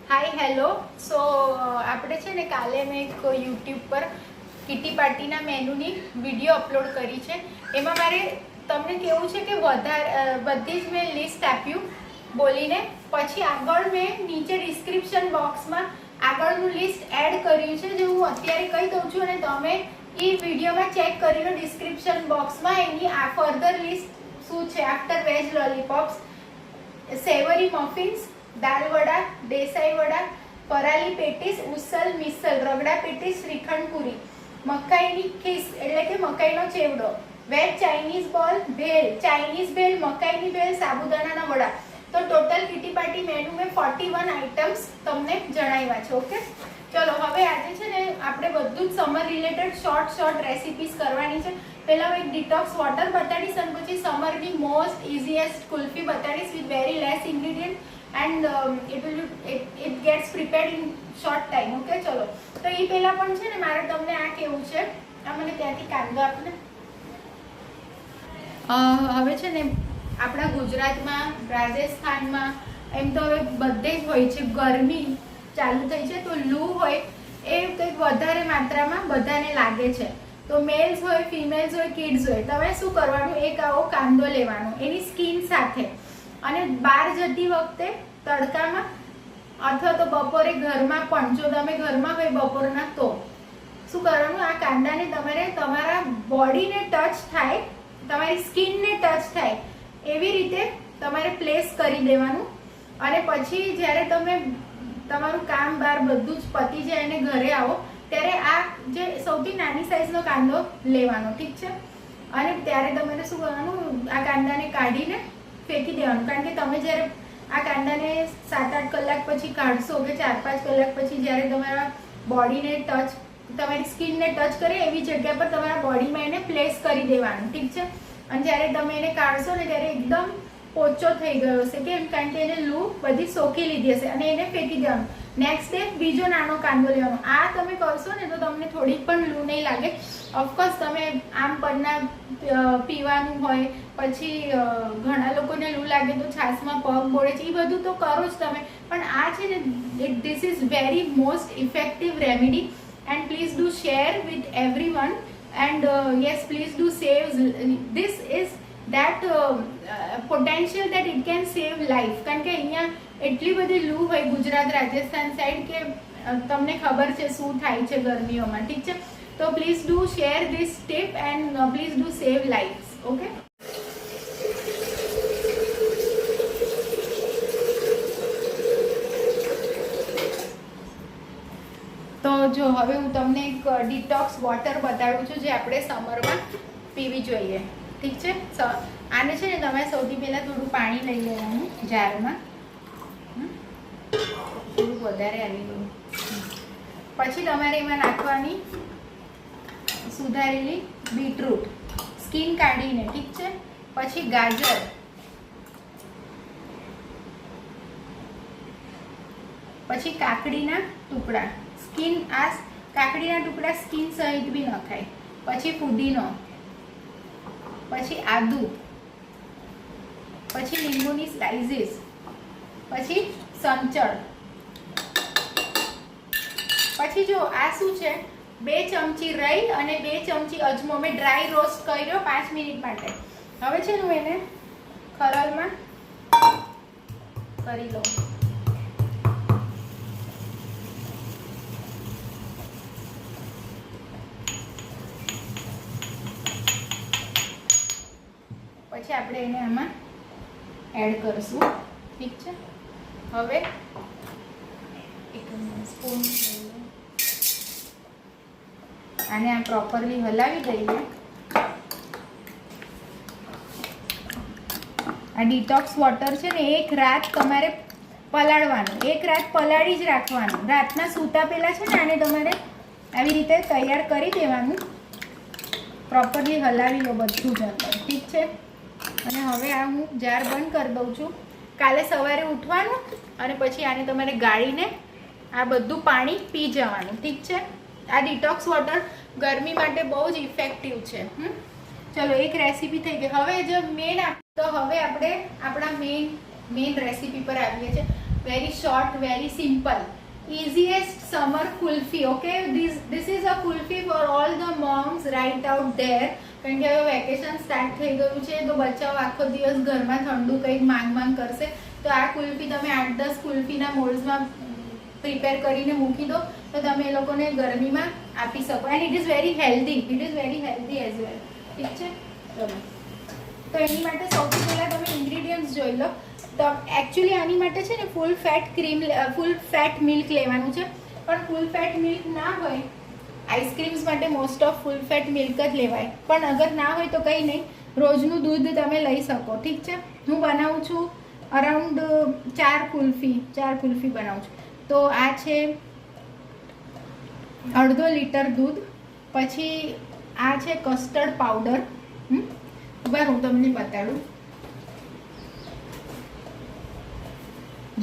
Hi hello સો આપણે છે ને કાલે મેં એક યુટ્યુબ પર કિટી પાર્ટીના મેનુની વિડીયો અપલોડ કરી છે. એમાં મારે તમને કેવું છે કે બધી જ મેં લિસ્ટ આપ્યું બોલીને, પછી આગળ મેં નીચે ડિસ્ક્રિપ્શન બોક્સમાં આગળનું લિસ્ટ એડ કર્યું છે, જે હું અત્યારે કહી દઉં છું અને તમે એ વિડીયોમાં ચેક કરી લો ડિસ્ક્રિપ્શન બોક્સમાં એની આ ફર્ધર લિસ્ટ શું છે. આફ્ટર વેજ લોલીપોપ્સ, સેવરી મફિન્સ, દાલ વડા, દેસાઈ વડા, પરાલી પેટીસ, ઉસલ મિસલ, રગડા પેટીસ, શ્રીખંડ પૂરી, મકાઈની ખીસ એટલે કે મકાઈનો ચેવડો, વેજ ચાઇનીઝ બોલ, ભેલ, ચાઇનીઝ ભેલ, મકાઈની ભેલ, સાબુદાણાના વડા. તો ટોટલ કિટી પાર્ટી મેનુ મેં 41 આઇટમ્સ તમને જણાવ્યા છે. ઓકે, ચલો હવે આજે છે ને આપણે બધું જ સમર રિલેટેડ શોર્ટ રેસિપીસ કરવાની છે. પહેલા હું એક ડિટોક્સ વોટર બતાડીશ અને પછી સમરની મોસ્ટ ઇઝીએસ્ટ કુલ્ફી બતાડીશ with very less ingredient and it gets prepared in short time. Okay, ચલો તો એ પહેલા પણ છે ને મારે તમને આ કેવું છે, આ મને ત્યાંથી કાંદો આપને. હવે છે ને આપણા ગુજરાતમાં, રાજસ્થાનમાં એમ તો હવે બધે જ હોય છે, ગરમી ચાલુ થઈ છે તો લૂ હોય એ કંઈક વધારે માત્રામાં બધાને લાગે છે. તો મેલ્સ હોય, ફિમેલ્સ હોય, કિડ્સ હોય, તમે શું કરવાનું, એક આવો કાંદો લેવાનો એની સ્કિન સાથે, અને બહાર જતી વખતે તડકામાં અથવા તો બપોરે ઘરમાં પણ, જો તમે ઘરમાં હોય બપોરના તો શું કરવાનું, આ કાંદાને તમારે તમારા બોડીને ટચ થાય, તમારી સ્કિનને ટચ થાય એવી રીતે તમારે પ્લેસ કરી દેવાનું. અને પછી જ્યારે તમે તમારું કામ બહાર બધું જ પતી જાય અને ઘરે આવો ત્યારે આ જે સૌથી નાની સાઈઝનો કાંદો લેવાનો, ઠીક છે. અને ત્યારે તમારે શું કરવાનું, આ કાંદાને કાઢીને ફેંકી દેવાનું. કારણ કે તમે જ્યારે આ કાંદાને 7-8 કલાક પછી કાઢશો કે 4-5 કલાક પછી જ્યારે તમારા બોડીને ટચ, તમારી સ્કિનને ટચ કરે એવી જગ્યા પર તમારા બોડીમાં એને પ્લેસ કરી દેવાનું, ઠીક છે. અને જ્યારે તમે એને કાઢશો ને ત્યારે એકદમ પોચો થઈ ગયો હશે, કેમ? કારણ કે એને લૂ બધી સોકી લીધી હશે અને એને ફેંકી દેવાનું. નેક્સ્ટ ડે બીજો નાનો કાંદો લેવાનો. આ તમે કરશો ને તો તમને થોડીક પણ લૂ નહીં લાગે. ઓફકોર્સ તમે આમ પરના પીવાનું હોય, પછી ઘણા લોકોને લૂ લાગે તો છાશમાં પગ બોળે છે, એ બધું તો કરો જ તમે, પણ આ છે ને this is very most effective remedy and please do share with everyone and yes please do save this is that potential that it can save life. કારણ કે અહીંયા એટલી બધી લૂ હોય ગુજરાત, રાજસ્થાન સાઈડ કે તમને ખબર છે શું થાય છે ગરમીઓમાં, ઠીક છે. તો please do share this tip and please do save lifes. Okay, તો જો હવે હું તમને એક ડિટોક્સ વોટર બતાડું છું જે આપણે સમરમાં પીવી જોઈએ, ઠીક છે. આને છે ને તમે સૌથી પહેલાં થોડું પાણી લઈ લેવાનું જારમાં, થોડુંક વધારે આવી ગયું. પછી તમારે એમાં નાખવાની સુધારેલી બીટરૂટ, સ્કિન કાઢીને, ઠીક છે. પછી ગાજર, પછી કાકડીના ટુકડા, સ્કિન, આ કાકડીના ટુકડા સ્કિન સહિત બી ન ખાય. પછી ફુદીનો, પછી આદુ, પછી લીંબુની સ્લાઇસીસ, પછી સંચળ. પછી જો આ શું છે, 2 ચમચી રાઈ અને 2 ચમચી અજમો મેં ડ્રાય રોસ્ટ કર્યો 5 મિનિટ માટે. હવે છે હું એને ખરલમાં કરી લઉં. પછી આપણે એને આમાં એડ કરીશું, ઠીક છે. હવે એક સ્પૂન આને આ પ્રોપરલી હલાવી દઈએ. આ ડિટોક્સ વોટર છે ને એક રાત તમારે પલાળવાનું, એક રાત પલાળી જ રાખવાનું. રાતના સૂતા પહેલાં છે ને આને તમારે આવી રીતે તૈયાર કરી દેવાનું. પ્રોપરલી હલાવી લો બધું જ અંદર, ઠીક છે. અને હવે આ હું જાર બંધ કરી દઉં છું. કાલે સવારે ઉઠવાનું અને પછી આને તમારે ગાળીને આ બધું પાણી પી જવાનું, ઠીક છે. આ ડિટોક્સ વોટર ગરમી માટે બહુ જ ઇફેક્ટિવ છે. ચલો એક રેસીપી થઈ ગઈ. હવે જો મેન, તો હવે આપણે આપણા મેન રેસીપી પર આવીએ છીએ. very short, very simple, easiest summer kulfi. Okay, this is a kulfi for all the moms right out there. કારણ કે હવે વેકેશન સ્ટાર્ટ થઈ ગયું છે તો બચ્ચાઓ આખો દિવસ ઘરમાં ઠંડુ કંઈક માંગ કરશે, તો આ કુલ્ફી તમે 8-10 કુલ્ફીના મોલ્ડ્સમાં પ્રિપેર કરીને મૂકી દો તો તમે એ લોકોને ગરમીમાં આપી શકો. And it is very healthy as well. ઠીક છે, ચલો. તો એની માટે સૌથી પહેલાં તમે ઇન્ગ્રીડિયન્ટ્સ જોઈ લો. તો એકચ્યુઅલી આની માટે છે ને ફૂલ ફેટ મિલ્ક લેવાનું છે, પણ ફૂલ ફેટ મિલ્ક ના હોય, આઈસ્ક્રીમ્સ માટે most of full fat milk જ લેવાય, પણ અગર ના હોય તો કંઈ નહીં, રોજનું દૂધ તમે લઈ શકો. ઠીક છે, હું બનાવું છું અરાઉન્ડ 4 કુલ્ફી બનાવું છું. તો આ છે 1/2 લીટર દૂધ, પછી આ છે કસ્ટર્ડ પાવડર. બરાબર, હું તમને બતાડું.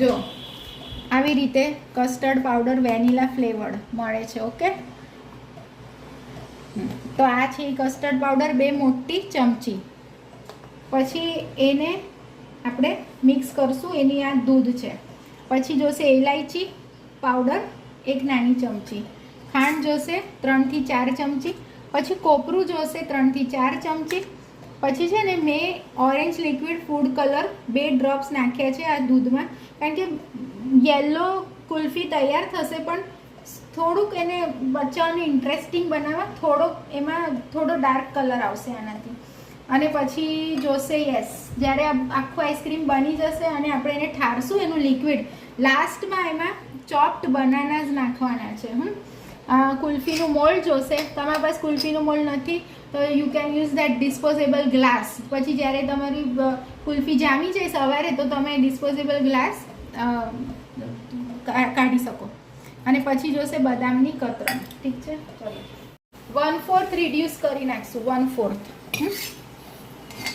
જો આવી રીતે કસ્ટર્ડ પાવડર વેનીલા ફ્લેવર્ડ મળે છે. ઓકે, તો આ છે કસ્ટર્ડ પાવડર 2 મોટી ચમચી. પછી એને આપણે મિક્સ કરશું. એની આ દૂધ છે. પછી જોશે ઇલાયચી પાવડર 1 નાની ચમચી, ખાંડ જોશે 3 થી 4 ચમચી, પછી કોપરું જોશે 3 થી 4 ચમચી. પછી છે ને મેં orange liquid food colour 2 drops નાખ્યા છે આ દૂધમાં, કારણ કે યલો કુલ્ફી તૈયાર થશે, પણ થોડુંક એને બચ્ચાઓને ઇન્ટરેસ્ટિંગ બનાવવા એમાં થોડો ડાર્ક કલર આવશે આનાથી. અને પછી જોશે જ્યારે આખું આઈસ્ક્રીમ બની જશે અને આપણે એને ઠારશું એનું લિક્વિડ, લાસ્ટમાં એમાં ચોપ્ડ બનાના જ નાખવાના છે. કુલ્ફીનું મોલ્ડ જોશે. તમારા પાસે કુલ્ફીનું મોલ્ડ નથી તો you can use that disposable glass. પછી જ્યારે તમારી કુલ્ફી જામી જાય સવારે તો તમે ડિસ્પોઝેબલ ગ્લાસ કાઢી શકો. અને પછી જોશે બદામની કતરણ. ઠીક છે, ચલો 1/4 રિડ્યુસ કરી નાખશું. 1/4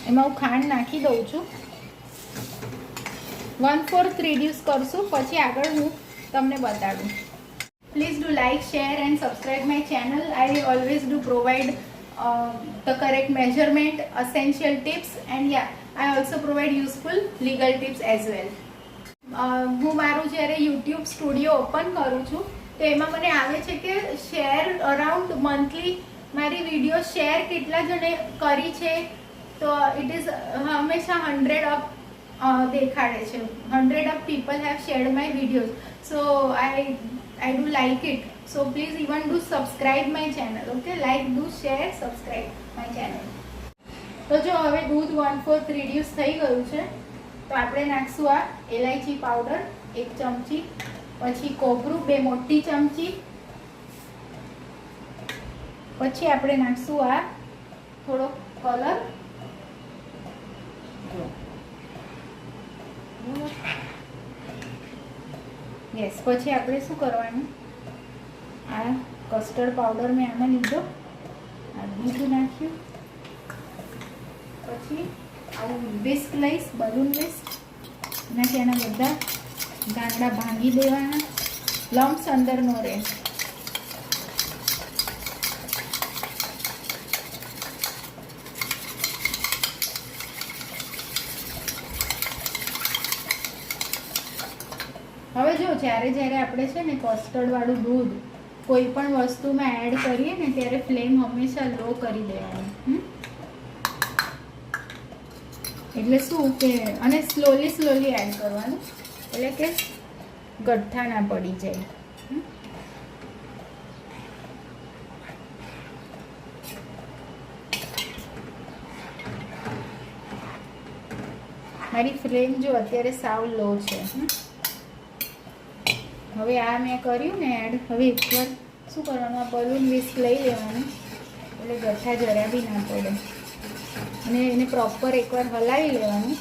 એમાં હું ખાંડ નાખી દઉં છું. 1/4 રિડ્યુસ કરશું, પછી આગળ હું તમને બતાડું. Please do like, share and subscribe my channel. I always do provide the correct measurement, essential tips, and yeah, I also provide useful legal tips as well. હું મારું જ્યારે યુટ્યુબ સ્ટુડિયો ઓપન કરું છું તો એમાં મને આવે છે કે શેર અરાઉન્ડ મંથલી મારી વિડીયો શેર કેટલા જણે કરી છે, તો ઇટ ઇઝ હંમેશા 100 અપ દેખાડે છે. 100 of people have shared my videos, so I do like it. So please even do subscribe my channel. Okay, like, do, share, subscribe my channel. તો જો હવે દૂધ 1/4 રિડ્યુસ થઈ ગયું છે તો આપણે નાખશું આ ઇલાયચી પાવડર 1 ચમચી, પછી કોપરું 2 મોટી ચમચી, પછી આપણે નાખશું આ થોડો કલર. યસ, પછી આપણે શું કરવાનું, આ કસ્ટર્ડ પાવડર મેં આમાં લીધો, આ દૂધ નાખ્યું, પછી આવું વિસ્ક લઈશ, બલૂન વિસ્ક, એનાથી એના બધા ગાંગડા ભાંગી દેવાના, લમ્પ્સ અંદર ન રહે. હવે જો જ્યારે આપણે છે ને કસ્ટર્ડવાળું દૂધ કોઈ પણ વસ્તુમાં એડ કરીએ ને ત્યારે ફ્લેમ હંમેશા લો કરી દેવાની. એટલે શું કે અને સ્લોલી એડ કરવાનું, એટલે કે ગઠ્ઠા ના પડી જાય. મારી ફ્લેમ જો અત્યારે સાવ લો છે. હવે આ મેં કર્યું ને એડ. હવે એકવાર શું કરવાનું, આ બલૂન વિસ્ક લઈ લેવાનું એટલે ગઠ્ઠા જરા બી ના પડે, અને એને પ્રોપર એકવાર હલાવી લેવાનું.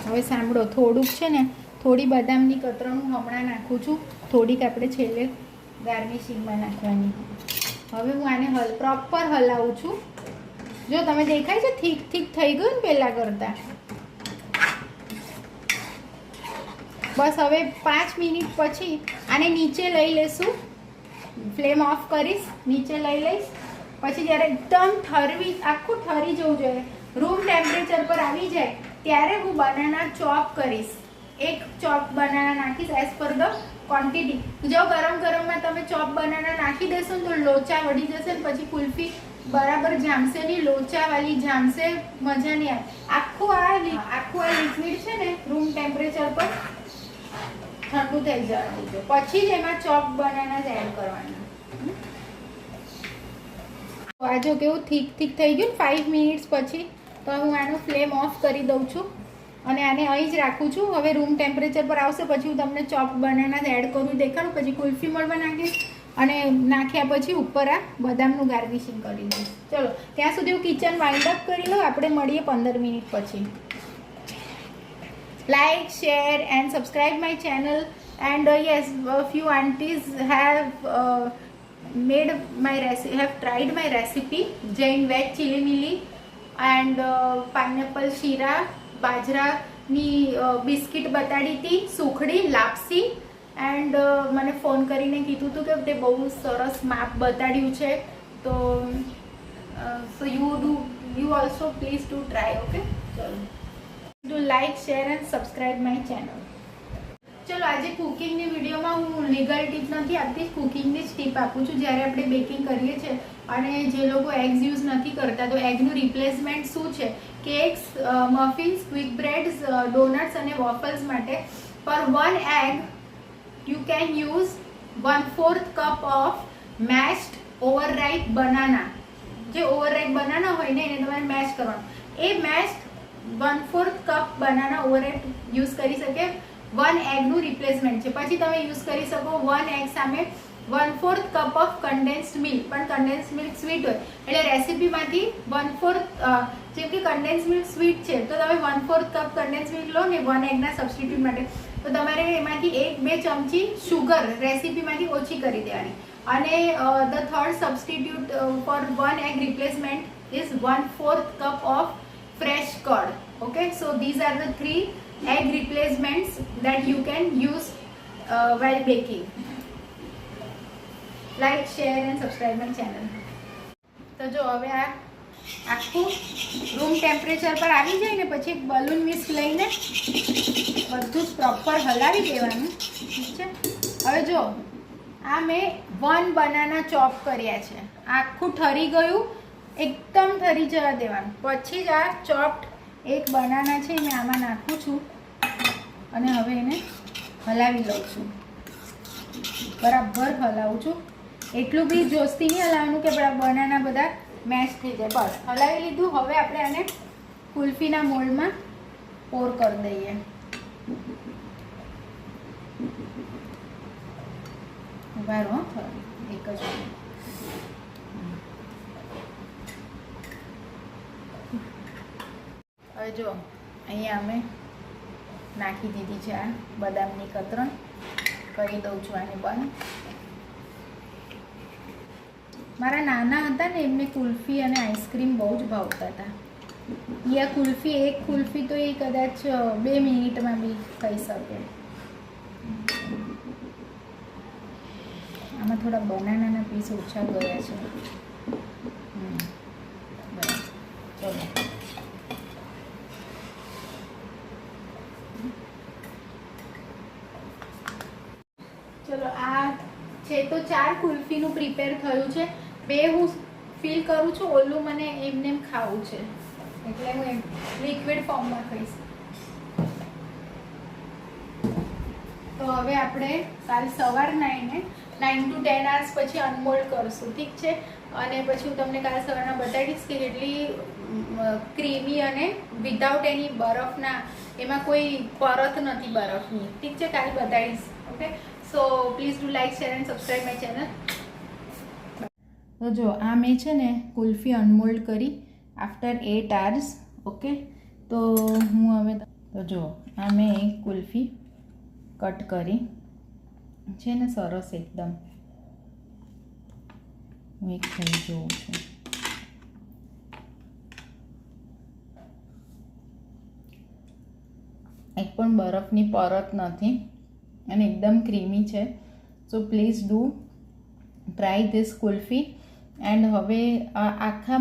હવે સાંભળો, થોડુંક છે ને થોડી બદામની કતરણ હું હમણાં નાખું છું, થોડીક આપણે છેલ્લે ગાર્નિશિંગમાં નાખવાની. હવે હું આને પ્રોપર હલાવું છું. જો તમે દેખાય છે થીક થઈ ગયું ને પહેલાં કરતાં. બસ હવે 5 મિનિટ પછી આને નીચે લઈ લેશું. ફ્લેમ ઓફ કરીશ, નીચે લઈ લઈશ. પછી જ્યારે એકદમ આખું ઠરી જવું જોઈએ, રૂમ ટેમ્પરેચર પર આવી જાય ત્યારે હું બનાના ચોપ કરીશ. એક ચોપ બનાના નાખીશ એઝ પર ધ ક્વોન્ટિટી. જો ગરમ ગરમમાં તમે ચોપ બનાના નાખી દેશો ને તો લોચા વળી જશે ને પછી કુલ્ફી બરાબર જામશે નહીં, લોચાવાળી જામશે, મજા નહીં આવે. આખું આ લિક્વિડ છે ને રૂમ ટેમ્પરેચર પર ઠંડુ થઈ જવા દીધું, પછી જ એમાં ચોપ બનાના જ એડ કરવાના. આ જો કેવું થીક થઈ ગયું 5 મિનિટ્સ પછી. તો હું આનો ફ્લેમ ઓફ કરી દઉં છું અને આને અહીં જ રાખું છું. હવે રૂમ ટેમ્પરેચર પર આવશે પછી હું તમને ચોપ બનાના જ એડ કરું દેખાડું. પછી કુલ્ફી મળવા નાખીશ અને નાખ્યા પછી ઉપર આ બદામનું ગાર્નિશિંગ કરી દઈશ. ચલો ત્યાં સુધી હું કિચન વાઇન્ડ અપ કરી લઉં. આપણે મળીએ 15 મિનિટ પછી. Like, share and subscribe my channel. And yes, a few aunties have tried my recipe Jain veg chili milli and pineapple shira, બાજરાની બિસ્કિટ બતાડી હતી, સુખડી, લાપસી. એન્ડ મને ફોન કરીને કીધું હતું કે તે બહુ સરસ માપ બતાડ્યું છે. તો so you also please to try. Okay, ચલો do like, share and subscribe my channel. ચલો આજે કુકિંગની વિડીયોમાં હું લીગલ ટીપ નથી આપતી, કુકિંગની જ ટીપ આપું છું. જ્યારે આપણે બેકિંગ કરીએ છીએ અને જે લોકો એગ્સ યુઝ નથી કરતા તો એગનું રિપ્લેસમેન્ટ શું છે? કેક્સ, મફિન્સ, ક્વિક બ્રેડ્સ, ડોનટ્સ અને વોફલ્સ માટે પર 1 egg you can use 1/4 cup of mashed overripe banana. જે ઓવરરાઈપ બનાના હોય ને એને તમારે મેશ કરવાનું. એ મેશ્ડ 1/4 કપ બનાના ઓવરરાઈપ યુઝ કરી શકે 1 એગનું રિપ્લેસમેન્ટ છે. પછી તમે યુઝ કરી શકો 1 એગ સામે 1/4 કપ ઓફ કન્ડેન્સ્ડ મિલ્ક. પણ કન્ડેન્સ્ડ મિલ્ક સ્વીટ હોય એટલે રેસીપીમાંથી 1/4 જેમ કે કન્ડેન્સ્ડ મિલ્ક સ્વીટ છે તો તમે 1/4 કપ કન્ડેન્સ્ડ મિલ્ક લો ને 1 એગના સબસ્ટિટ્યુટ માટે, તો તમારે એમાંથી 1-2 ચમચી શુગર રેસીપીમાંથી ઓછી કરી દેવાની. અને the third substitute for 1 egg replacement is 1/4 cup of fresh curd. Okay, so these are the 3 egg replacements that you can use while baking. Like, share and subscribe my channel. તો જો હવે આ આખું room temperature પર આવી જાય ને પછી એક બલૂન વિસ્ક લઈને બધું જ પ્રોપર હલાવી દેવાનું. ઠીક છે. હવે જો આ મેં 1 બનાના ચોપ કર્યા છે. આખું ઠરી ગયું, એકદમ ઠરી જવા દેવાનું. પછી જ આ ચોપ્ડ એક બનાના છે મેં આમાં નાખું છું અને હવે એને હલાવી લઉં છું. બરાબર હલાવું છું. એટલું બી જોશથી નહીં હલાવવાનું કે બનાના બધા મેશ થઈ જાય. બસ હલાવી લીધું. હવે આપણે આને કુલ્ફીના મોલ્ડમાં પોર કરી દઈએ. ઉભા રહો એક જ મિનિટ. હવે જો અહીંયા અમે નાખી દીધી છે આ બદામની કતરણ. કરી દઉં છું આને બંધ. મારા નાના હતા ને એમને કુલ્ફી અને આઈસ્ક્રીમ બહુ જ ભાવતા હતા. એક કુલ્ફી તો એ કદાચ 2 મિનિટમાં બી ખાઈ શકે. આમાં થોડા બનાનાના પીસ ઓછા ગયા છે. બરાબર, ચલો આ છે તો 4 કુલ્ફીનું પ્રિપેર થયું છે. 2 હું ફીલ કરું છું, ઓલું મને એમને ખાવું છે એટલે હું લિક્વિડ ફોર્મમાં ખાઈશ. તો હવે આપણે કાલ સવારના એને 9 to 10 hours પછી અનમોલ્ડ કરશું. ઠીક છે. અને પછી હું તમને કાલ સવારના બતાવીશ કે કેટલી ક્રીમી અને વિધાઉટ એની બરફના, એમાં કોઈ પરત નથી બરફની. ઠીક છે, કાલ બતાવીશ. Okay, so please do like, share and subscribe my channel. તો જો આ મેં છે ને કુલ્ફી અનમોલ્ડ કરી આફ્ટર 8 hours. ઓકે, તો હું હવે તો જો આ મેં એક કુલ્ફી કટ કરી છે ને સરસ એકદમ. હું એક ખાઈ જોઉં છું. એક પણ બરફની પરત નથી અને એકદમ ક્રીમી છે. So please do try this kulfi. And હવે આખા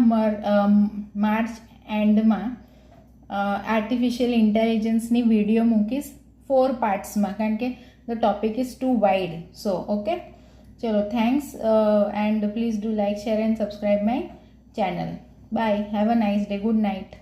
માર્ચ એન્ડમાં આર્ટિફિશિયલ ઇન્ટેલિજન્સની વિડીયો મૂકીશ 4 પાર્ટ્સમાં, કારણ કે the topic is too wide. So okay, ચલો, thanks and please do like, share and subscribe my channel. Bye, have a nice day, good night.